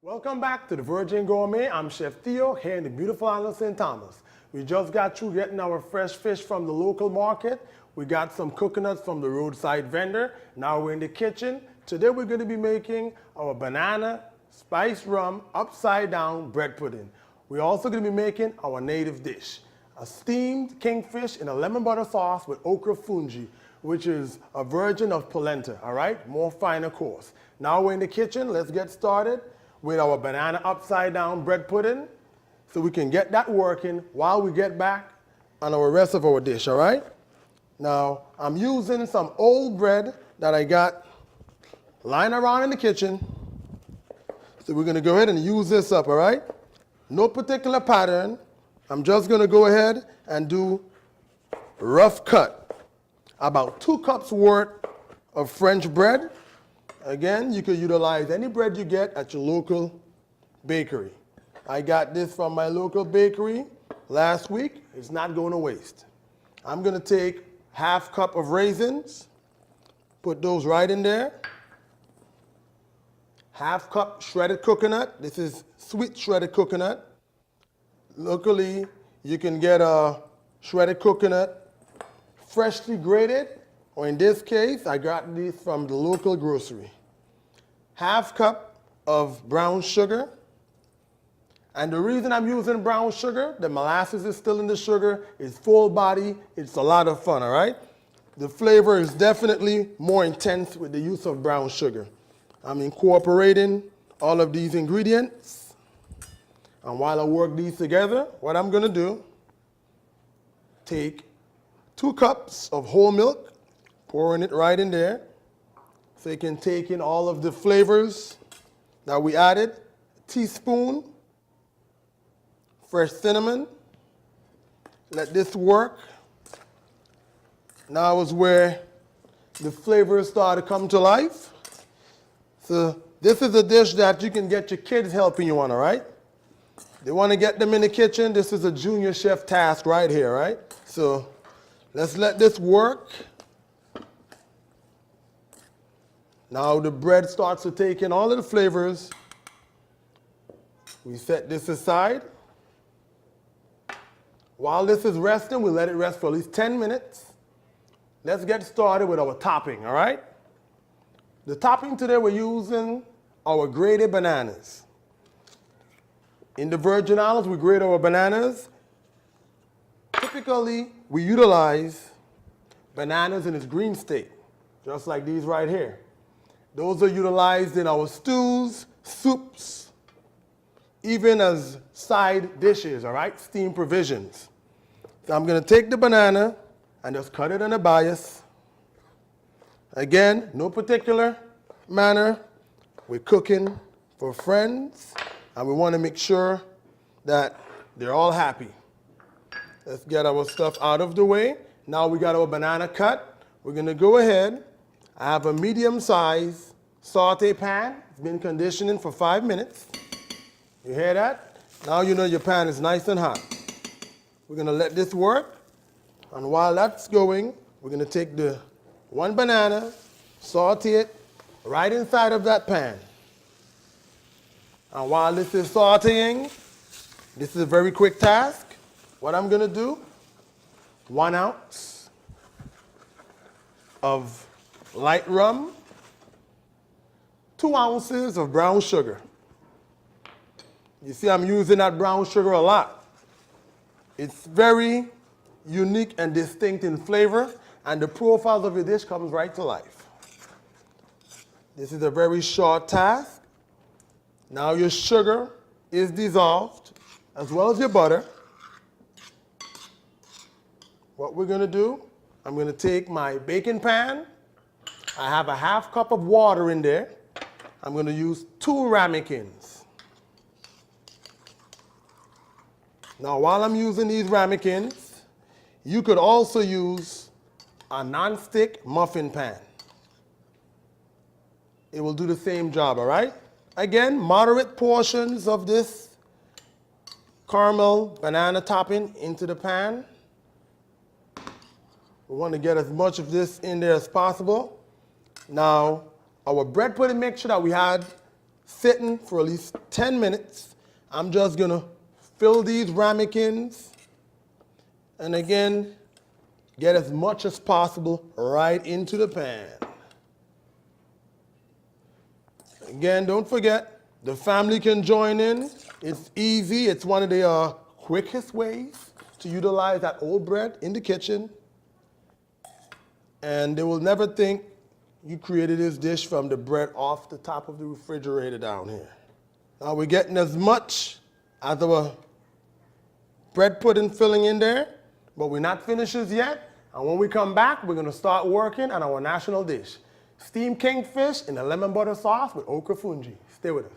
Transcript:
Welcome back to the Virgin Gourmet. I'm Chef Theo here in the beautiful island of St. Thomas. We just got through getting our fresh fish from the local market. We got some coconuts from the roadside vendor. Now we're in the kitchen. Today we're going to be making our banana spiced rum upside down bread pudding. We're also going to be making our native dish, a steamed kingfish in a lemon butter sauce with okra fungi, which is a version of polenta, all right? More finer course. Now we're in the kitchen. Let's get started with our banana upside down bread pudding so we can get that working while we get back on our rest of our dish, all right? Now, I'm using some old bread that I got lying around in the kitchen. So we're gonna go ahead and use this up, all right? No particular pattern. I'm just gonna go ahead and do rough cut. About 2 cups worth of French bread. Again, you could utilize any bread you get at your local bakery. I got this from my local bakery last week. It's not going to waste. I'm going to take ½ cup of raisins, put those right in there. ½ cup shredded coconut. This is sweet shredded coconut. Locally, you can get a shredded coconut freshly grated, or in this case, I got these from the local grocery. ½ cup of brown sugar. And the reason I'm using brown sugar, the molasses is still in the sugar, it's full body, it's a lot of fun, all right? The flavor is definitely more intense with the use of brown sugar. I'm incorporating all of these ingredients. And while I work these together, what I'm gonna do, take 2 cups of whole milk, pouring it right in there, so you can take in all of the flavors that we added. A teaspoon fresh cinnamon. Let this work. Now is where the flavors start to come to life. So this is a dish that you can get your kids helping you on, all right? They want to get them in the kitchen. This is a junior chef task right here, right? So let's let this work. Now the bread starts to take in all of the flavors. We set this aside. While this is resting, we let it rest for at least 10 minutes. Let's get started with our topping, all right? The topping today, we're using our grated bananas. In the Virgin Islands, we grate our bananas. Typically, we utilize bananas in its green state, just like these right here. Those are utilized in our stews, soups, even as side dishes, all right? Steamed provisions. So I'm gonna take the banana and just cut it on a bias. Again, no particular manner. We're cooking for friends, and we wanna make sure that they're all happy. Let's get our stuff out of the way. Now we got our banana cut. We're gonna go ahead. I have a medium-sized saute pan. It's been conditioning for 5 minutes. You hear that? Now you know your pan is nice and hot. We're gonna let this work. And while that's going, we're gonna take the 1 banana, saute it right inside of that pan. And while this is sauteing, this is a very quick task. What I'm gonna do, 1 ounce of light rum, 2 ounces of brown sugar. You see I'm using that brown sugar a lot. It's very unique and distinct in flavor, and the profile of your dish comes right to life. This is a very short task. Now your sugar is dissolved, as well as your butter. What we're gonna do, I'm gonna take my baking pan. I have a ½ cup of water in there. I'm gonna use 2 ramekins. Now while I'm using these ramekins, you could also use a non-stick muffin pan. It will do the same job, all right? Again, moderate portions of this caramel banana topping into the pan. We want to get as much of this in there as possible. Now, our bread pudding mixture that we had sitting for at least 10 minutes. I'm just gonna fill these ramekins, and again, get as much as possible right into the pan. Again, don't forget, the family can join in. It's easy. It's one of the quickest ways to utilize that old bread in the kitchen. And they will never think you created this dish from the bread off the top of the refrigerator down here. Now we're getting as much as our bread pudding filling in there, but we're not finished yet. And when we come back, we're gonna start working on our national dish, steamed kingfish in a lemon butter sauce with okra fungi. Stay with us.